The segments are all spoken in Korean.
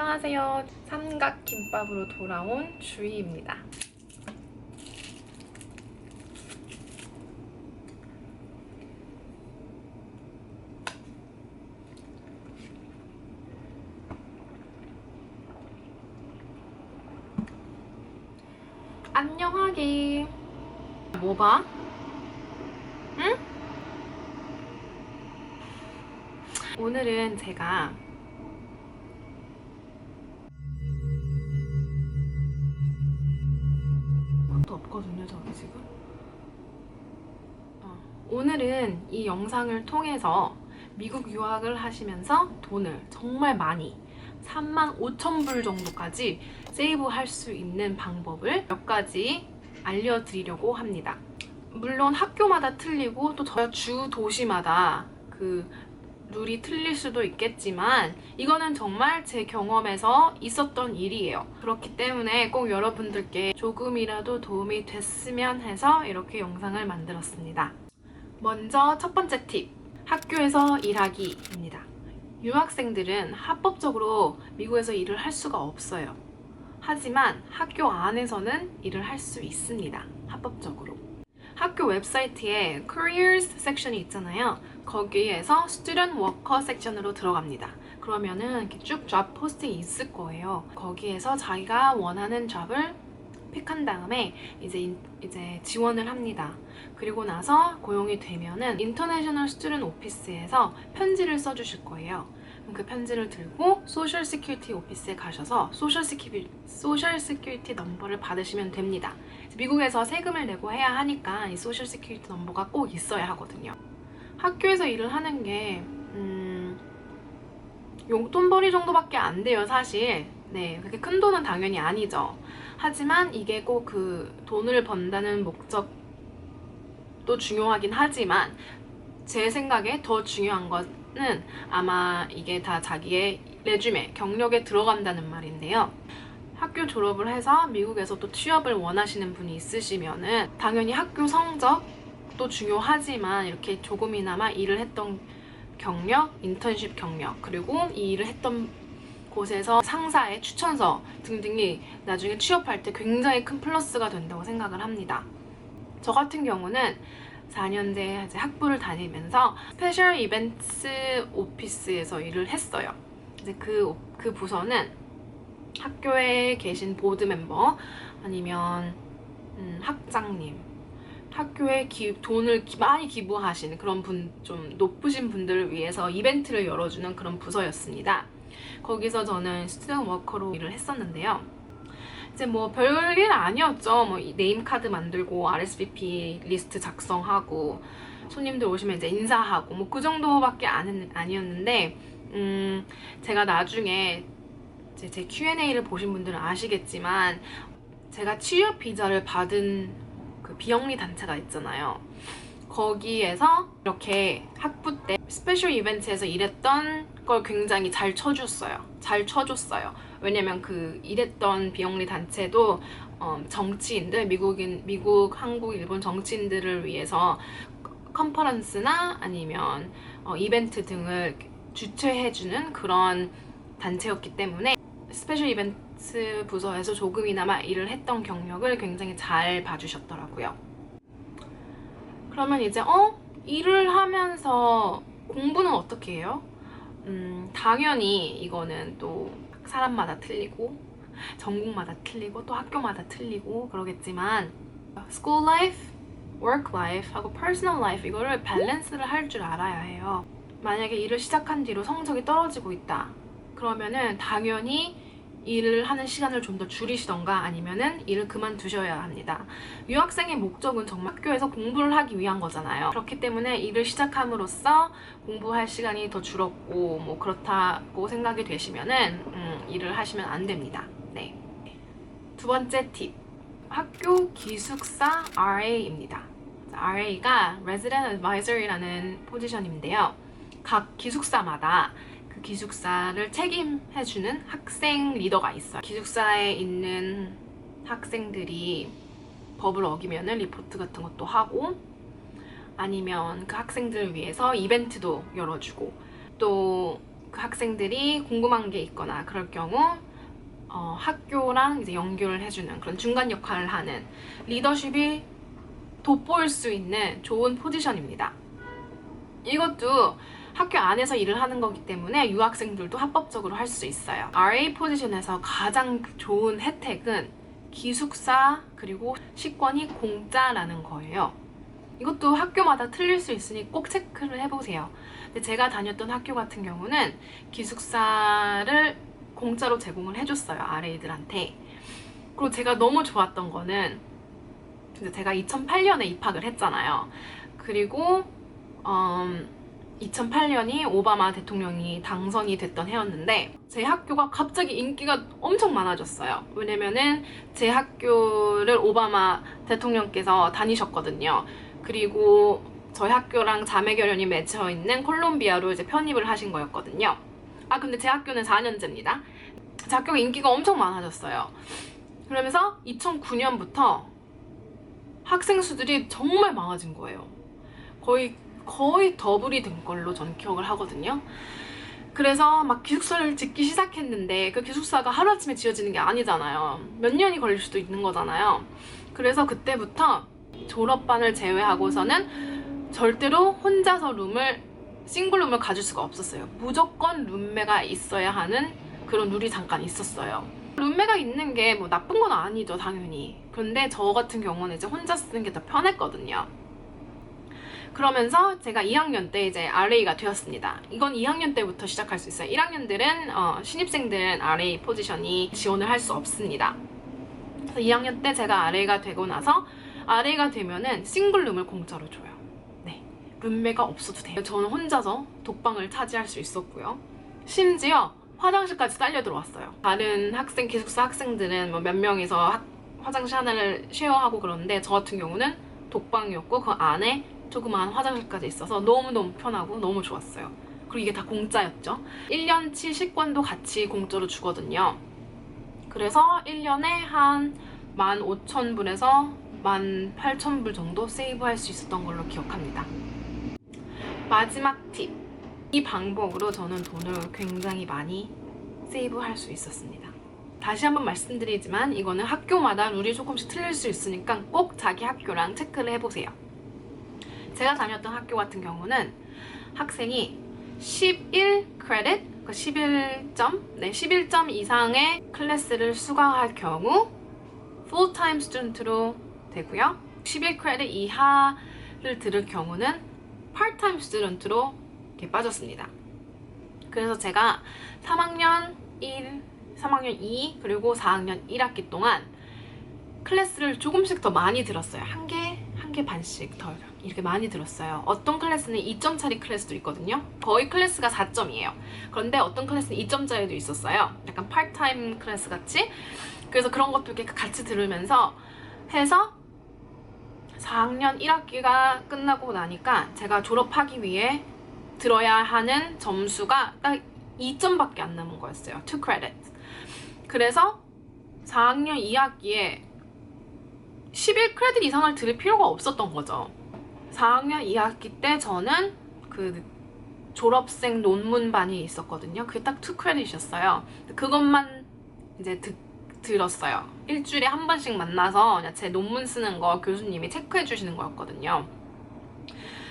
안녕하세요. 삼각김밥으로 돌아온 주희입니다. 안녕하게. 뭐 봐? 응? 오늘은 제가 것도 없거든요, 저기 지금. 오늘은 이 영상을 통해서 미국 유학을 하시면서 돈을 정말 많이 35,000불 정도까지 세이브할 수 있는 방법을 몇 가지 알려드리려고 합니다. 물론 학교마다 틀리고 또 주 도시마다 그 룰이 틀릴 수도 있겠지만 이거는 정말 제 경험에서 있었던 일이에요. 그렇기 때문에 꼭 여러분들께 조금이라도 도움이 됐으면 해서 이렇게 영상을 만들었습니다. 먼저 첫 번째 팁, 학교에서 일하기입니다. 유학생들은 합법적으로 미국에서 일을 할 수가 없어요. 하지만 학교 안에서는 일을 할 수 있습니다. 합법적으로. 학교 웹사이트에 Careers 섹션이 있잖아요. 거기에서 Student Worker 섹션으로 들어갑니다. 그러면은 이렇게 쭉 잡 포스팅이 있을 거예요. 거기에서 자기가 원하는 잡을 픽한 다음에 이제 지원을 합니다. 그리고 나서 고용이 되면은 인터내셔널 스튜던트 오피스에서 편지를 써주실 거예요. 그 편지를 들고 소셜 시큐리티 오피스에 가셔서 소셜 시큐리티 넘버를 받으시면 됩니다. 미국에서 세금을 내고 해야 하니까 이 소셜 시큐리티 넘버가 꼭 있어야 하거든요. 학교에서 일을 하는 게 용돈벌이 정도밖에 안 돼요, 사실. 네, 그렇게 큰 돈은 당연히 아니죠. 하지만 이게 꼭 그 돈을 번다는 목적도 중요하긴 하지만 제 생각에 더 중요한 거는 아마 이게 다 자기의 레주메, 경력에 들어간다는 말인데요. 학교 졸업을 해서 미국에서 또 취업을 원하시는 분이 있으시면은 당연히 학교 성적도 중요하지만 이렇게 조금이나마 일을 했던 경력, 인턴십 경력, 그리고 이 일을 했던 곳에서 상사의 추천서 등등이 나중에 취업할 때 굉장히 큰 플러스가 된다고 생각을 합니다. 저 같은 경우는 4년제 학부를 다니면서 스페셜 이벤트 오피스에서 일을 했어요. 이제 그 부서는 학교에 계신 보드 멤버 아니면 학장님, 학교에 돈을 많이 기부하시는 그런 좀 높으신 분들을 위해서 이벤트를 열어주는 그런 부서였습니다. 거기서 저는 스튜던트 워커로 일을 했었는데요. 이제 뭐 별일 아니었죠. 뭐 네임 카드 만들고 RSVP 리스트 작성하고 손님들 오시면 이제 인사하고 뭐 그 정도밖에 아니었는데 제가 나중에 제 Q&A를 보신 분들은 아시겠지만 제가 취업 비자를 받은 그 비영리 단체가 있잖아요. 거기에서 이렇게 학부 때 스페셜 이벤트에서 일했던 걸 굉장히 잘 쳐줬어요. 왜냐면 그 일했던 비영리 단체도 정치인들, 미국, 한국, 일본 정치인들을 위해서 컨퍼런스나 아니면 이벤트 등을 주최해주는 그런 단체였기 때문에 스페셜 이벤트 부서에서 조금이나마 일을 했던 경력을 굉장히 잘 봐주셨더라고요. 그러면 이제 일을 하면서 공부는 어떻게 해요? 당연히 이거는 또 사람마다 틀리고 전공마다 틀리고 또 학교마다 틀리고 그러겠지만 school life, work life 하고 personal life 이거를 밸런스를 할 줄 알아야 해요. 만약에 일을 시작한 뒤로 성적이 떨어지고 있다. 그러면은 당연히 일을 하는 시간을 좀 더 줄이시던가 아니면은 일을 그만두셔야 합니다. 유학생의 목적은 정말 학교에서 공부를 하기 위한 거잖아요. 그렇기 때문에 일을 시작함으로써 공부할 시간이 더 줄었고 뭐 그렇다고 생각이 되시면은 일을 하시면 안 됩니다. 네. 두 번째 팁. 학교 기숙사 RA입니다. RA가 Resident Advisor이라는 포지션인데요. 각 기숙사마다 그 기숙사를 책임해주는 학생 리더가 있어요. 기숙사에 있는 학생들이 법을 어기면은 리포트 같은 것도 하고 아니면 그 학생들을 위해서 이벤트도 열어주고 또 그 학생들이 궁금한 게 있거나 그럴 경우 학교랑 이제 연결을 해주는 그런 중간 역할을 하는 리더십이 돋보일 수 있는 좋은 포지션입니다. 이것도 학교 안에서 일을 하는 거기 때문에 유학생들도 합법적으로 할 수 있어요. RA 포지션에서 가장 좋은 혜택은 기숙사 그리고 식권이 공짜라는 거예요. 이것도 학교마다 틀릴 수 있으니 꼭 체크를 해보세요. 근데 제가 다녔던 학교 같은 경우는 기숙사를 공짜로 제공을 해줬어요. RA들한테. 그리고 제가 너무 좋았던 거는 제가 2008년에 입학을 했잖아요. 그리고 2008년이 오바마 대통령이 당선이 됐던 해였는데 제 학교가 갑자기 인기가 엄청 많아졌어요. 왜냐면은 제 학교를 오바마 대통령께서 다니셨거든요. 그리고 저희 학교랑 자매결연이 맺혀 있는 콜롬비아로 이제 편입을 하신 거였거든요. 근데 제 학교는 4년제입니다. 제 학교가 인기가 엄청 많아졌어요. 그러면서 2009년부터 학생 수들이 정말 많아진 거예요. 거의 더블이 된 걸로 저는 기억을 하거든요. 그래서 막 기숙사를 짓기 시작했는데 그 기숙사가 하루아침에 지어지는 게 아니잖아요. 몇 년이 걸릴 수도 있는 거잖아요. 그래서 그때부터 졸업반을 제외하고서는 절대로 혼자서 싱글룸을 가질 수가 없었어요. 무조건 룸메가 있어야 하는 그런 룰이 잠깐 있었어요. 룸메가 있는 게 뭐 나쁜 건 아니죠, 당연히. 그런데 저 같은 경우는 이제 혼자 쓰는 게 더 편했거든요. 그러면서 제가 2학년 때 이제 RA가 되었습니다. 이건 2학년 때부터 시작할 수 있어요. 1학년들은 신입생들은 RA 포지션이 지원을 할 수 없습니다. 그래서 2학년 때 제가 RA가 되고 나서 RA가 되면은 싱글룸을 공짜로 줘요. 네, 룸메가 없어도 돼요. 저는 혼자서 독방을 차지할 수 있었고요. 심지어 화장실까지 딸려 들어왔어요. 다른 기숙사 학생들은 뭐 몇 명이서 화장실 하나를 쉐어하고 그러는데 저 같은 경우는 독방이었고 그 안에 조그마한 화장실까지 있어서 너무너무 편하고 너무 좋았어요. 그리고 이게 다 공짜였죠. 1년치 식권도 같이 공짜로 주거든요. 그래서 1년에 한 15,000불에서 18,000불 정도 세이브할 수 있었던 걸로 기억합니다. 마지막 팁. 이 방법으로 저는 돈을 굉장히 많이 세이브할 수 있었습니다. 다시 한번 말씀드리지만 이거는 학교마다 룰이 조금씩 틀릴 수 있으니까 꼭 자기 학교랑 체크를 해보세요. 제가 다녔던 학교 같은 경우는 학생이 11 크레딧, 11점 이상의 클래스를 수강할 경우 full-time student로 되고요. 11 크레딧 이하를 들을 경우는 part-time student로 이렇게 빠졌습니다. 그래서 제가 3학년 1, 3학년 2, 그리고 4학년 1학기 동안 클래스를 조금씩 더 많이 들었어요. 한 개 반씩 더 이렇게 많이 들었어요. 어떤 클래스는 2점짜리 클래스도 있거든요. 거의 클래스가 4점이에요. 그런데 어떤 클래스는 2점짜리도 있었어요. 약간 파트타임 클래스 같이. 그래서 그런 것도 이렇게 같이 들으면서 해서 4학년 1학기가 끝나고 나니까 제가 졸업하기 위해 들어야 하는 점수가 딱 2점밖에 안 남은 거였어요. 2 credits. 그래서 4학년 2학기에 11 크레딧 이상을 들을 필요가 없었던 거죠. 4학년 2학기 때 저는 그 졸업생 논문반이 있었거든요. 그게 딱 2 크레딧이었어요. 그것만 이제 들었어요. 일주일에 한 번씩 만나서 제 논문 쓰는 거 교수님이 체크해 주시는 거였거든요.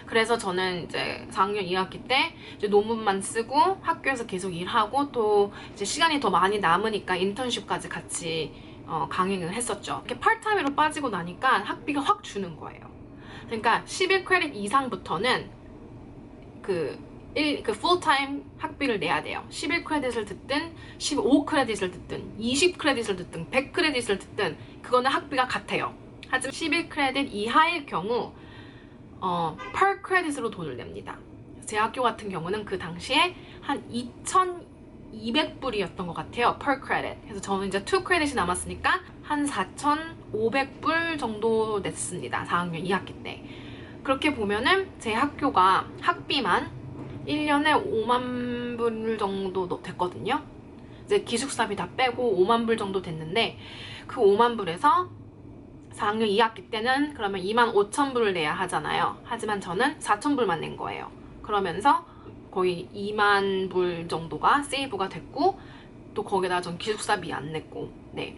그래서 저는 이제 4학년 2학기 때 이제 논문만 쓰고 학교에서 계속 일하고 또 이제 시간이 더 많이 남으니까 인턴십까지 같이 강행을 했었죠. 이렇게 파트타임으로 빠지고 나니까 학비가 확 주는 거예요. 그러니까 11 크레딧 이상부터는 그 풀타임 학비를 내야 돼요. 11 크레딧을 듣든 15 크레딧을 듣든 20 크레딧을 듣든 100 크레딧을 듣든 그거는 학비가 같아요. 하지만 11 크레딧 이하일 경우 per 크레딧으로 돈을 냅니다. 제 학교 같은 경우는 그 당시에 한 2,200불이었던 것 같아요. per credit. 그래서 저는 이제 2 크레딧이 남았으니까 한 4,500불 정도 냈습니다. 4학년 2학기 때. 그렇게 보면은 제 학교가 학비만 1년에 5만 불 정도 됐거든요. 이제 기숙사비 다 빼고 5만 불 정도 됐는데 그 5만 불에서 4학년 2학기 때는 그러면 25,000불을 내야 하잖아요. 하지만 저는 4,000불만 낸 거예요. 그러면서 거의 2만 불 정도가 세이브가 됐고, 또 거기다가 전 기숙사비 안 냈고, 네,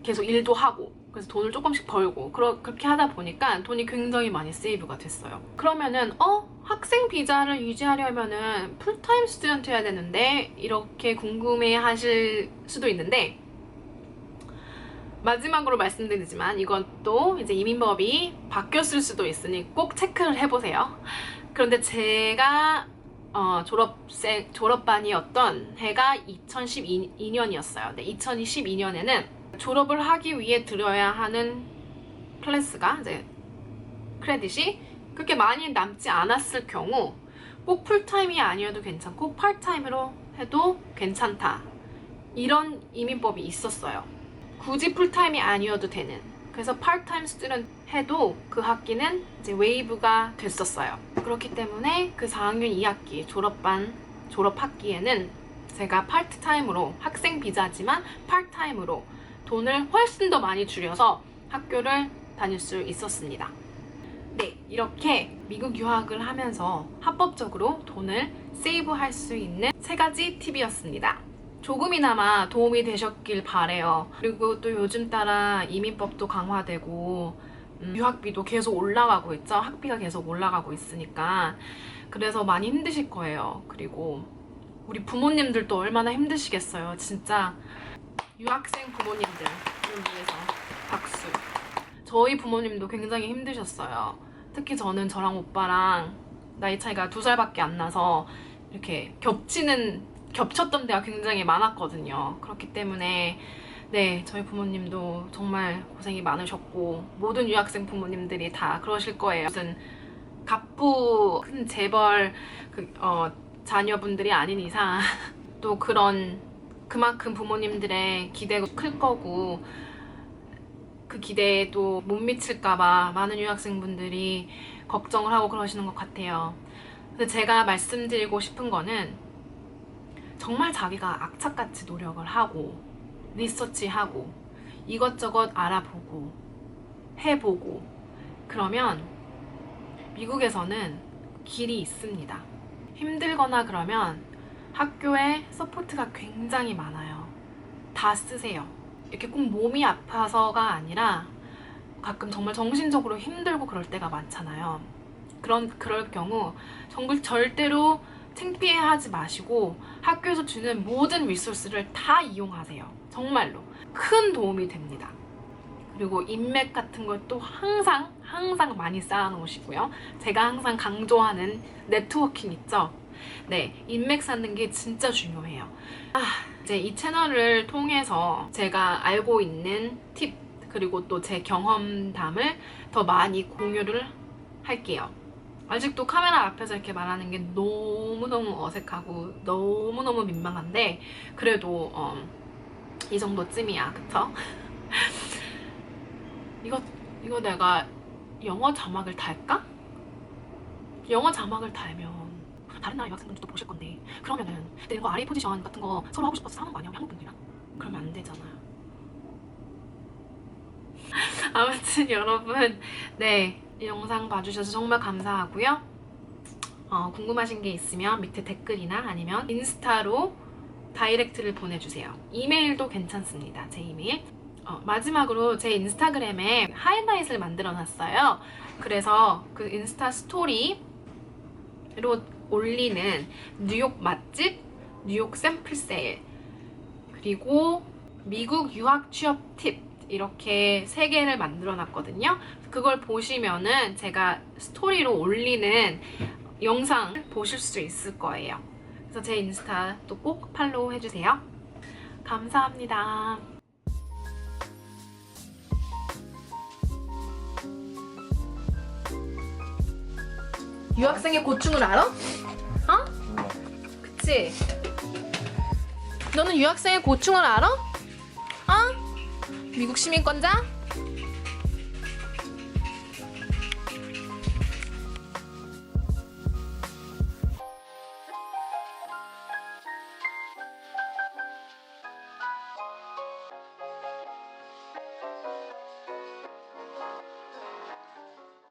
계속 일도 하고, 그래서 돈을 조금씩 벌고 그렇게 하다 보니까 돈이 굉장히 많이 세이브가 됐어요. 그러면은 학생 비자를 유지하려면은 풀타임 스튜던트 해야 되는데 이렇게 궁금해 하실 수도 있는데, 마지막으로 말씀드리지만 이것도 이제 이민법이 바뀌었을 수도 있으니 꼭 체크를 해보세요. 그런데 제가 졸업반이었던 해가 2012년이었어요. 네, 2012년에는 졸업을 하기 위해 들어야 하는 클래스가 이제 크레딧이 그렇게 많이 남지 않았을 경우 꼭 풀타임이 아니어도 괜찮고 파트타임으로 해도 괜찮다, 이런 이민법이 있었어요. 굳이 풀타임이 아니어도 되는, 그래서 파트타임 스튜던트 해도 그 학기는 이제 웨이브가 됐었어요. 그렇기 때문에 그 4학년 2학기 졸업학기에는 제가 파트타임으로, 학생 비자지만 파트타임으로 돈을 훨씬 더 많이 줄여서 학교를 다닐 수 있었습니다. 네, 이렇게 미국 유학을 하면서 합법적으로 돈을 세이브할 수 있는 3가지 팁이었습니다. 조금이나마 도움이 되셨길 바래요. 그리고 또 요즘 따라 이민법도 강화되고 유학비도 계속 올라가고 있죠. 학비가 계속 올라가고 있으니까. 그래서 많이 힘드실 거예요. 그리고 우리 부모님들도 얼마나 힘드시겠어요. 진짜 유학생 부모님들을 위해서 박수. 저희 부모님도 굉장히 힘드셨어요. 특히 저는 저랑 오빠랑 나이 차이가 2살밖에 안 나서 이렇게 겹쳤던 데가 굉장히 많았거든요. 그렇기 때문에 네, 저희 부모님도 정말 고생이 많으셨고, 모든 유학생 부모님들이 다 그러실 거예요. 무슨 갑부 큰 재벌 자녀분들이 아닌 이상 또 그만큼 부모님들의 기대가 클 거고, 그 기대에도 못 미칠까봐 많은 유학생분들이 걱정을 하고 그러시는 것 같아요. 근데 제가 말씀드리고 싶은 거는, 정말 자기가 악착같이 노력을 하고 리서치하고 이것저것 알아보고 해보고 그러면 미국에서는 길이 있습니다. 힘들거나 그러면 학교에 서포트가 굉장히 많아요. 다 쓰세요. 이렇게 꼭 몸이 아파서가 아니라 가끔 정말 정신적으로 힘들고 그럴 때가 많잖아요. 그럴 경우 정말 절대로 창피해하지 마시고 학교에서 주는 모든 리소스를 다 이용하세요. 정말로 큰 도움이 됩니다. 그리고 인맥 같은 것도 항상 많이 쌓아 놓으시고요. 제가 항상 강조하는 네트워킹 있죠? 네, 인맥 쌓는 게 진짜 중요해요. 이제 이 채널을 통해서 제가 알고 있는 팁, 그리고 또 제 경험담을 더 많이 공유를 할게요. 아직도 카메라 앞에서 이렇게 말하는 게 너무너무 어색하고 너무너무 민망한데, 그래도 이 정도쯤이야, 그쵸? 이거 내가 영어 자막을 달까? 영어 자막을 달면 다른 나라 유학생분들도 보실 건데, 그러면은 내가 RA 포지션 같은 거 서로 하고 싶어서 하는 거 아니야, 우리 한국 분들이랑? 그러면 안 되잖아요. 아무튼 여러분, 네, 이 영상 봐주셔서 정말 감사하고요. 궁금하신 게 있으면 밑에 댓글이나 아니면 인스타로 다이렉트를 보내주세요. 이메일도 괜찮습니다. 제 이메일. 마지막으로 제 인스타그램에 하이라이트를 만들어 놨어요. 그래서 그 인스타 스토리로 올리는 뉴욕 맛집, 뉴욕 샘플 세일, 그리고 미국 유학 취업 팁, 이렇게 3개를 만들어 놨거든요. 그걸 보시면은 제가 스토리로 올리는 영상 보실 수 있을 거예요. 그래서 제 인스타도 꼭 팔로우 해주세요. 감사합니다. 유학생의 고충을 알아? 그치? 너는 유학생의 고충을 알아? 미국 시민권자?